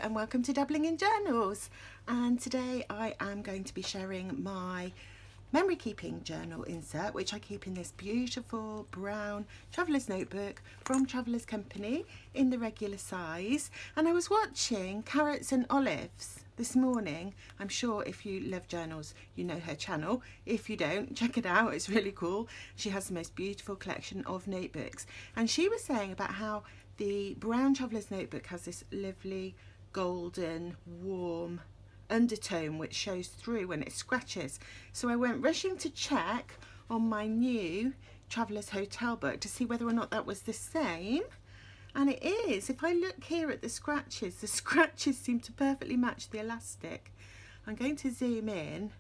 and welcome to Dabbling in Journals, and today I am going to be sharing my memory keeping journal insert, which I keep in this beautiful brown traveller's notebook from Travellers Company in the regular size. And I was watching Carrots and Olives this morning. I'm sure if you love journals you know her channel. If you don't, check it out, it's really cool. She has the most beautiful collection of notebooks, and she was saying about how the brown traveller's notebook has this lovely golden warm undertone which shows through when it scratches. So I went rushing to check on my new Travellers Hotel book to see whether or not that was the same, and it is. If I look here at the scratches seem to perfectly match the elastic. I'm going to zoom in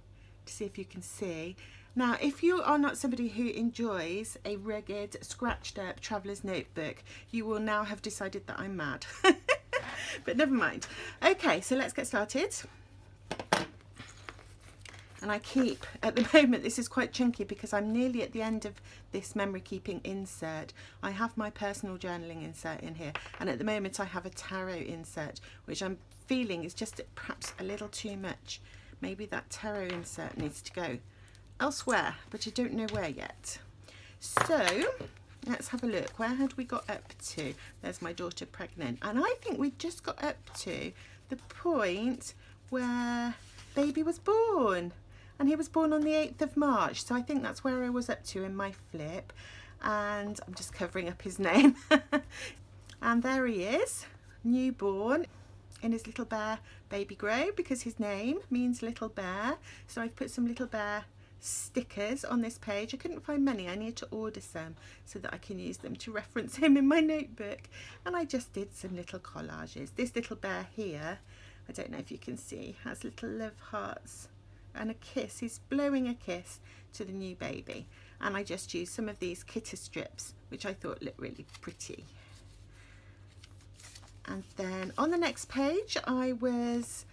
to see if you can see. Now, if you are not somebody who enjoys a rugged, scratched up traveller's notebook, you will now have decided that I'm mad. But never mind. Okay, so let's get started. And I keep, at the moment, this is quite chunky because I'm nearly at the end of this memory keeping insert. I have my personal journaling insert in here, and at the moment I have a tarot insert, which I'm feeling is just perhaps a little too much. Maybe that tarot insert needs to go elsewhere, but I don't know where yet. So let's have a look. Where had we got up to? There's my daughter pregnant, and I think we just got up to the point where baby was born, and he was born on the 8th of March, so I think that's where I was up to in my flip. And I'm just covering up his name. And there he is, newborn, in his little bear baby grow, because his name means little bear. So I've put some little bear stickers on this page. I couldn't find many, I need to order some so that I can use them to reference him in my notebook. And I just did some little collages. This little bear here, I don't know if you can see, has little love hearts and a kiss. He's blowing a kiss to the new baby, and I just used some of these kitter strips which I thought looked really pretty. And then on the next page I was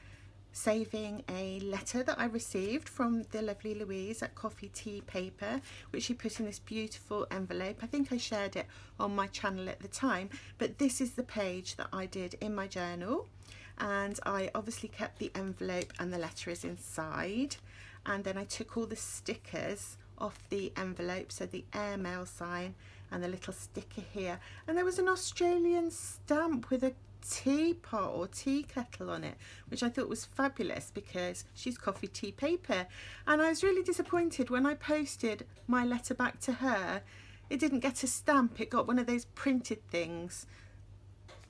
saving a letter that I received from the lovely Louise at Coffee Tea Paper, which she put in this beautiful envelope. I think I shared it on my channel at the time, but this is the page that I did in my journal, and I obviously kept the envelope and the letter is inside, and then I took all the stickers off the envelope, so the airmail sign and the little sticker here, and there was an Australian stamp with a teapot or tea kettle on it, which I thought was fabulous because she's Coffee Tea Paper. And I was really disappointed when I posted my letter back to her, it didn't get a stamp. It got one of those printed things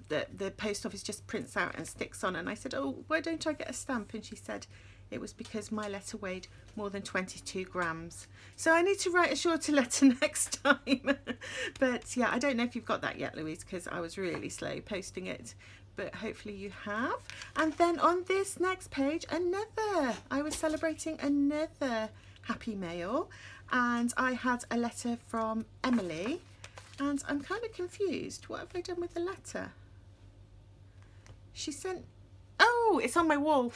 that the post office just prints out and sticks on, and I said, oh, why don't I get a stamp? And she said it was because my letter weighed more than 22 grams. So I need to write a shorter letter next time. But yeah, I don't know if you've got that yet, Louise, because I was really slow posting it, but hopefully you have. And then on this next page, I was celebrating another happy mail, and I had a letter from Emily, and I'm kind of confused. What have I done with the letter? She sent, oh, it's on my wall.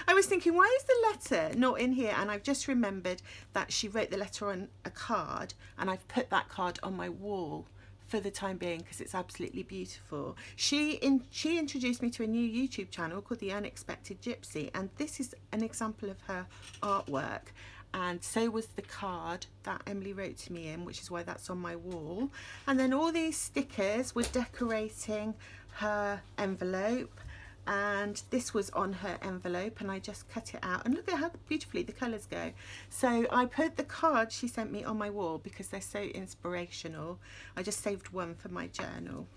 I was thinking, why is the letter not in here? And I've just remembered that she wrote the letter on a card, and I've put that card on my wall for the time being because it's absolutely beautiful. She introduced me to a new YouTube channel called The Unexpected Gypsy, and this is an example of her artwork. And so was the card that Emily wrote to me in, which is why that's on my wall. And then all these stickers were decorating her envelope, and this was on her envelope, and I just cut it out, and look at how beautifully the colours go. So I put the card she sent me on my wall because they're so inspirational. I just saved one for my journal.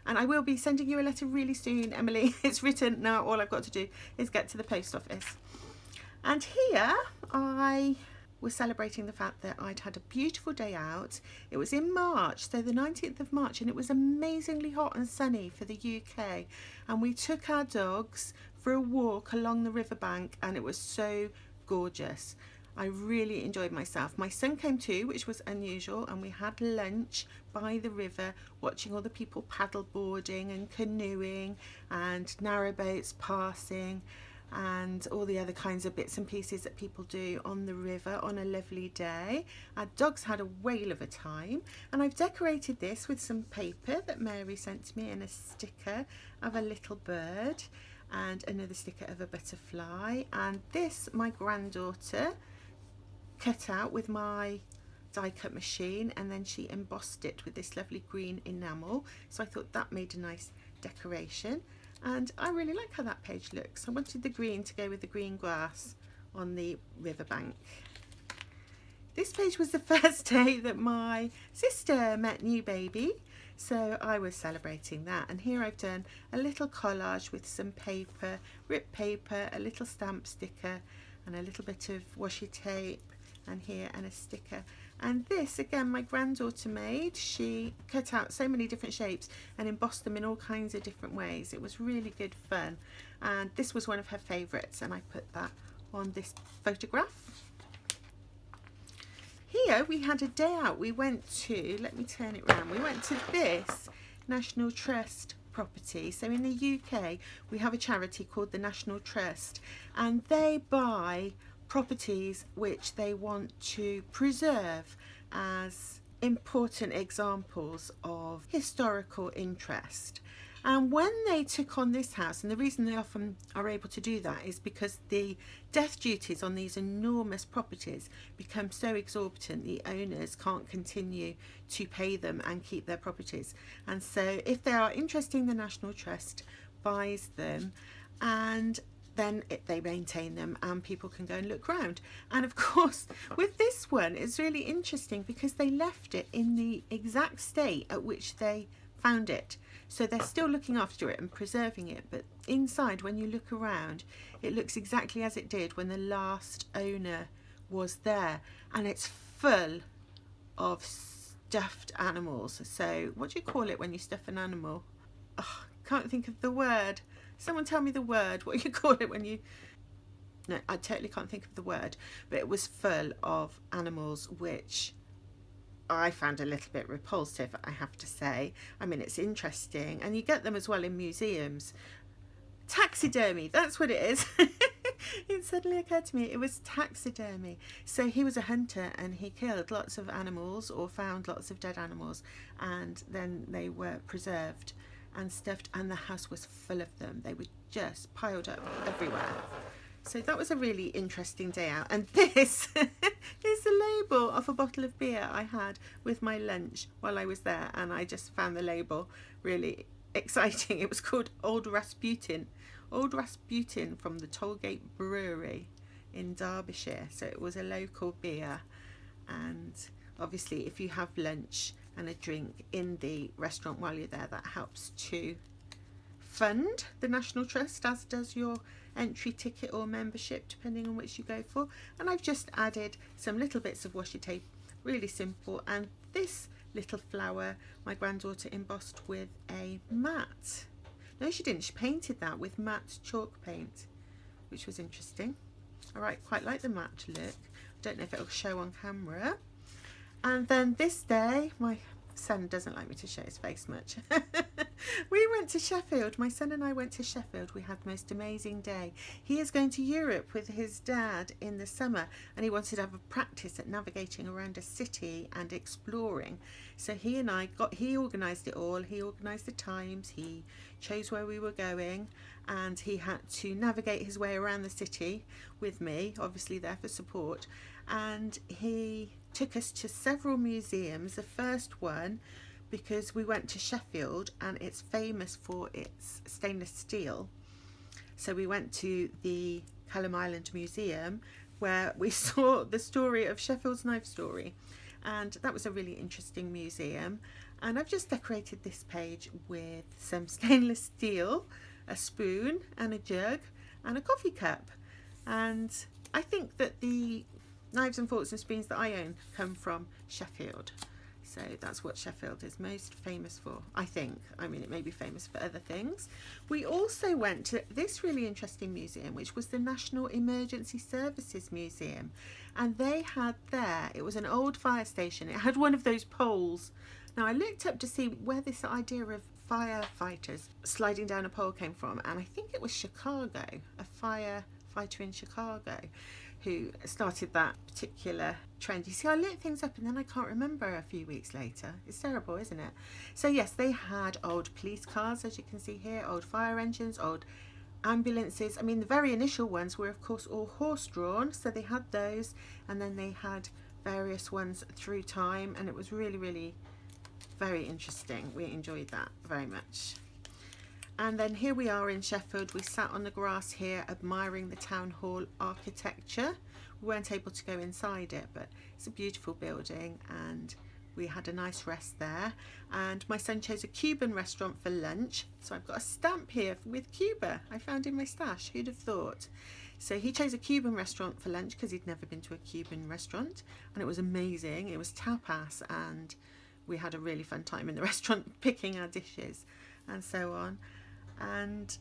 And I will be sending you a letter really soon, Emily. It's written now, all I've got to do is get to the post office. And here I was celebrating the fact that I'd had a beautiful day out. It was in March, so the 19th of March, and it was amazingly hot and sunny for the UK. And we took our dogs for a walk along the riverbank, and it was so gorgeous. I really enjoyed myself. My son came too, which was unusual, and we had lunch by the river, watching all the people paddle boarding and canoeing and narrowboats passing. and all the other kinds of bits and pieces that people do on the river on a lovely day. Our dogs had a whale of a time, and I've decorated this with some paper that Mary sent to me and a sticker of a little bird and another sticker of a butterfly, and this my granddaughter cut out with my die cut machine, and then she embossed it with this lovely green enamel, so I thought that made a nice decoration. And I really like how that page looks. I wanted the green to go with the green grass on the riverbank. This page was the first day that my sister met new baby, so I was celebrating that. And here I've done a little collage with some paper, ripped paper, a little stamp sticker and a little bit of washi tape, and here and a sticker. And this again my granddaughter made. She cut out so many different shapes and embossed them in all kinds of different ways. It was really good fun, and this was one of her favourites, and I put that on this photograph. Here we had a day out. We went to, let me turn it round, we went to this National Trust property. So in the UK we have a charity called the National Trust, and they buy properties which they want to preserve as important examples of historical interest. And when they took on this house, and the reason they often are able to do that is because the death duties on these enormous properties become so exorbitant the owners can't continue to pay them and keep their properties. And so if they are interesting, the National Trust buys them, and then they maintain them and people can go and look around. And of course with this one it's really interesting because they left it in the exact state at which they found it, so they're still looking after it and preserving it, but inside when you look around it looks exactly as it did when the last owner was there, and it's full of stuffed animals. So what do you call it when you stuff an animal? Oh, can't think of the word. Someone tell me the word, what you call it when you... No, I totally can't think of the word, but it was full of animals which I found a little bit repulsive, I have to say. I mean, it's interesting, and you get them as well in museums. Taxidermy, that's what it is. It suddenly occurred to me, it was taxidermy. So he was a hunter and he killed lots of animals or found lots of dead animals, and then they were preserved and stuffed, and the house was full of them. They were just piled up everywhere. So that was a really interesting day out. And this is the label of a bottle of beer I had with my lunch while I was there, and I just found the label really exciting. It was called Old Rasputin from the Tollgate Brewery in Derbyshire. So it was a local beer, and obviously if you have lunch and a drink in the restaurant while you're there, that helps to fund the National Trust, as does your entry ticket or membership, depending on which you go for. And I've just added some little bits of washi tape, really simple, and this little flower my granddaughter embossed with a matte. No, she didn't, she painted that with matte chalk paint, which was interesting. I quite like the matte look. I don't know if it'll show on camera. And then this day, my son doesn't like me to show his face much. We went to Sheffield. My son and I went to Sheffield. We had the most amazing day. He is going to Europe with his dad in the summer, and he wanted to have a practice at navigating around a city and exploring. So he organised it all. He organised the times, he chose where we were going, and he had to navigate his way around the city with me, obviously there for support. And he took us to several museums. The first one, because we went to Sheffield and it's famous for its stainless steel, so we went to the Hallam Island Museum where we saw the story of Sheffield's knife story, and that was a really interesting museum. And I've just decorated this page with some stainless steel, a spoon and a jug and a coffee cup, and I think that the knives and forks and spoons that I own come from Sheffield. So that's what Sheffield is most famous for, I think. I mean, it may be famous for other things. We also went to this really interesting museum, which was the National Emergency Services Museum. And they had there, it was an old fire station. It had one of those poles. Now I looked up to see where this idea of firefighters sliding down a pole came from, and I think it was Chicago, a firefighter in Chicago who started that particular trend. You see, I look things up and then I can't remember a few weeks later. It's terrible, isn't it? So yes, they had old police cars, as you can see here, old fire engines, old ambulances. I mean, the very initial ones were of course all horse-drawn, so they had those, and then they had various ones through time, and it was really, really very interesting. We enjoyed that very much. And then here we are in Sheffield. We sat on the grass here admiring the town hall architecture. We weren't able to go inside it, but it's a beautiful building, and we had a nice rest there. And my son chose a Cuban restaurant for lunch, so I've got a stamp here with Cuba I found in my stash. Who'd have thought? So he chose a Cuban restaurant for lunch because he'd never been to a Cuban restaurant, and it was amazing. It was tapas, and we had a really fun time in the restaurant picking our dishes and so on. And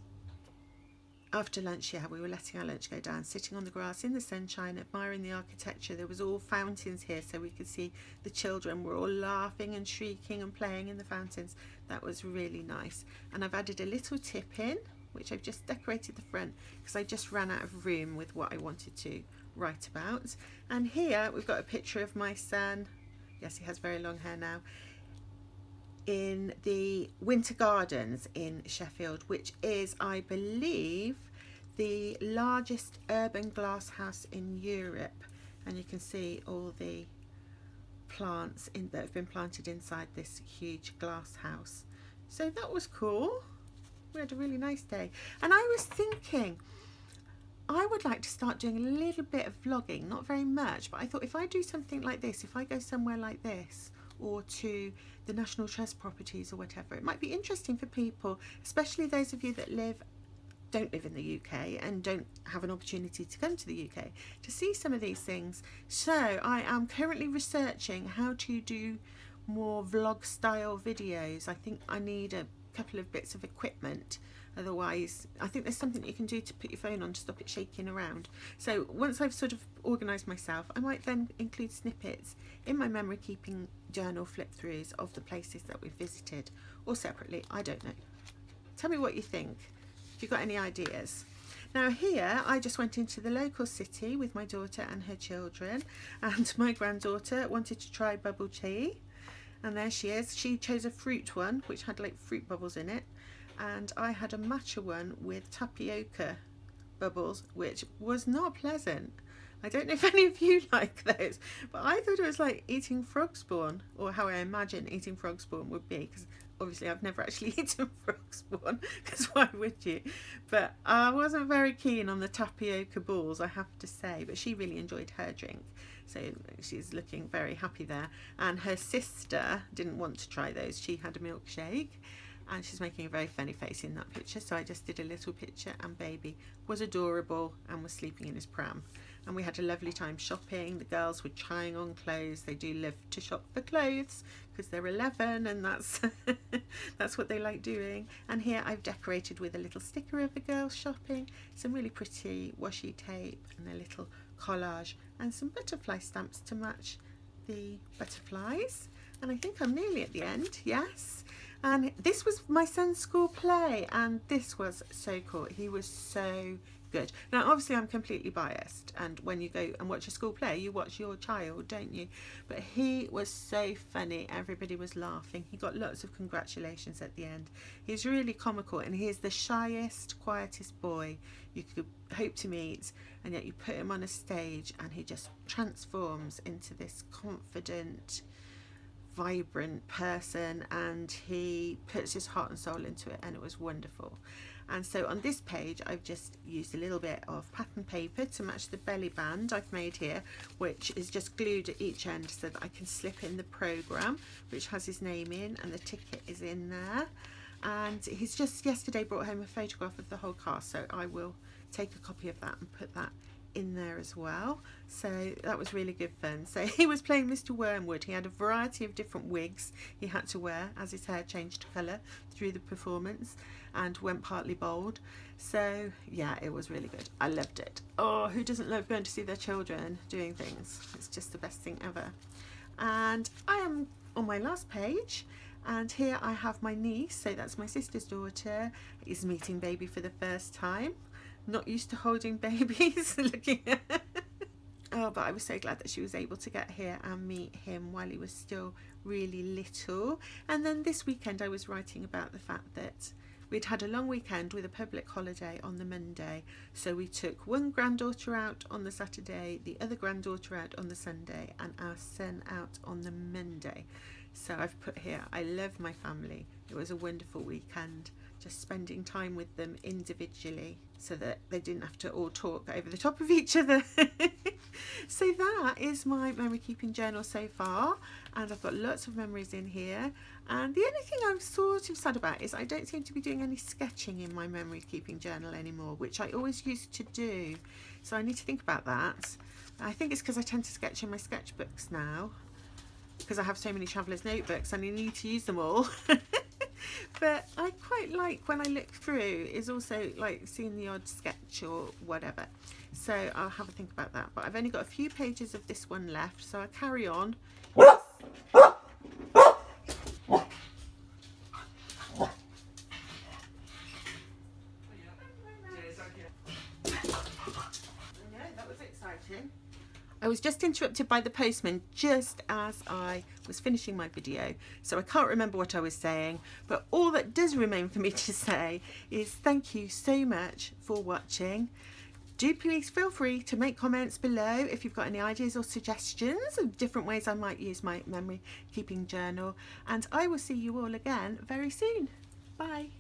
after lunch, yeah, we were letting our lunch go down, sitting on the grass in the sunshine, admiring the architecture. There was all fountains here, so we could see the children were all laughing and shrieking and playing in the fountains. That was really nice. And I've added a little tip in, which I've just decorated the front because I just ran out of room with what I wanted to write about. And here we've got a picture of my son. Yes, he has very long hair now, in the Winter Gardens in Sheffield, which is, I believe, the largest urban glass house in Europe. And you can see all the plants that have been planted inside this huge glass house. So that was cool. We had a really nice day. And I was thinking, I would like to start doing a little bit of vlogging, not very much, but I thought if I do something like this, if I go somewhere like this, or to the National Trust properties or whatever, it might be interesting for people, especially those of you that don't live in the UK and don't have an opportunity to come to the UK, to see some of these things. So I am currently researching how to do more vlog style videos. I think I need a couple of bits of equipment. Otherwise, I think there's something you can do to put your phone on to stop it shaking around. So once I've sort of organised myself, I might then include snippets in my memory keeping journal flip throughs of the places that we've visited, or separately, I don't know. Tell me what you think, if you've got any ideas. Now here, I just went into the local city with my daughter and her children, and my granddaughter wanted to try bubble tea, and there she is. She chose a fruit one, which had like fruit bubbles in it, and I had a matcha one with tapioca bubbles, which was not pleasant. I don't know if any of you like those, but I thought it was like eating frog spawn, or how I imagine eating frog spawn would be, because obviously I've never actually eaten frog spawn, because why would you? But I wasn't very keen on the tapioca balls, I have to say, but she really enjoyed her drink, so she's looking very happy there. And her sister didn't want to try those. She had a milkshake, and she's making a very funny face in that picture, so I just did a little picture, and baby was adorable and was sleeping in his pram. And we had a lovely time shopping. The girls were trying on clothes. They do love to shop for clothes because they're 11, and that's that's what they like doing. And here I've decorated with a little sticker of the girls shopping, some really pretty washi tape, and a little collage, and some butterfly stamps to match the butterflies. And I think I'm nearly at the end, yes. And this was my son's school play, and this was so cool. He was so good. Now obviously I'm completely biased, and when you go and watch a school play, you watch your child, don't you? But he was so funny. Everybody was laughing. He got lots of congratulations at the end. He's really comical, and he is the shyest, quietest boy you could hope to meet, and yet you put him on a stage and he just transforms into this confident, vibrant person, and he puts his heart and soul into it, and it was wonderful. And so on this page I've just used a little bit of pattern paper to match the belly band I've made here, which is just glued at each end so that I can slip in the programme, which has his name in, and the ticket is in there. And he's just yesterday brought home a photograph of the whole cast, so I will take a copy of that and put that in there as well. So that was really good fun. So he was playing Mr. Wormwood. He had a variety of different wigs he had to wear as his hair changed colour through the performance and went partly bald. So yeah, it was really good. I loved it. Oh, who doesn't love going to see their children doing things? It's just the best thing ever. And I am on my last page, And here I have my niece, so that's my sister's daughter, is meeting baby for the first time. Not used to holding babies. Looking at oh, but I was so glad that she was able to get here and meet him while he was still really little. And then this weekend I was writing about the fact that we'd had a long weekend with a public holiday on the Monday. So we took one granddaughter out on the Saturday, the other granddaughter out on the Sunday, and our son out on the Monday. So I've put here, I love my family. It was a wonderful weekend, just spending time with them individually so that they didn't have to all talk over the top of each other. So that is my memory keeping journal so far, and I've got lots of memories in here. And the only thing I'm sort of sad about is I don't seem to be doing any sketching in my memory keeping journal anymore, which I always used to do. So I need to think about that. I think it's because I tend to sketch in my sketchbooks now, because I have so many traveller's notebooks and I need to use them all. But I quite like, when I look through, is also like seeing the odd sketch or whatever. So I'll have a think about that. But I've only got a few pages of this one left, so I'll carry on. I was just interrupted by the postman just as I was finishing my video, so I can't remember what I was saying, but all that does remain for me to say is thank you so much for watching. Do please feel free to make comments below if you've got any ideas or suggestions of different ways I might use my memory keeping journal, and I will see you all again very soon. Bye.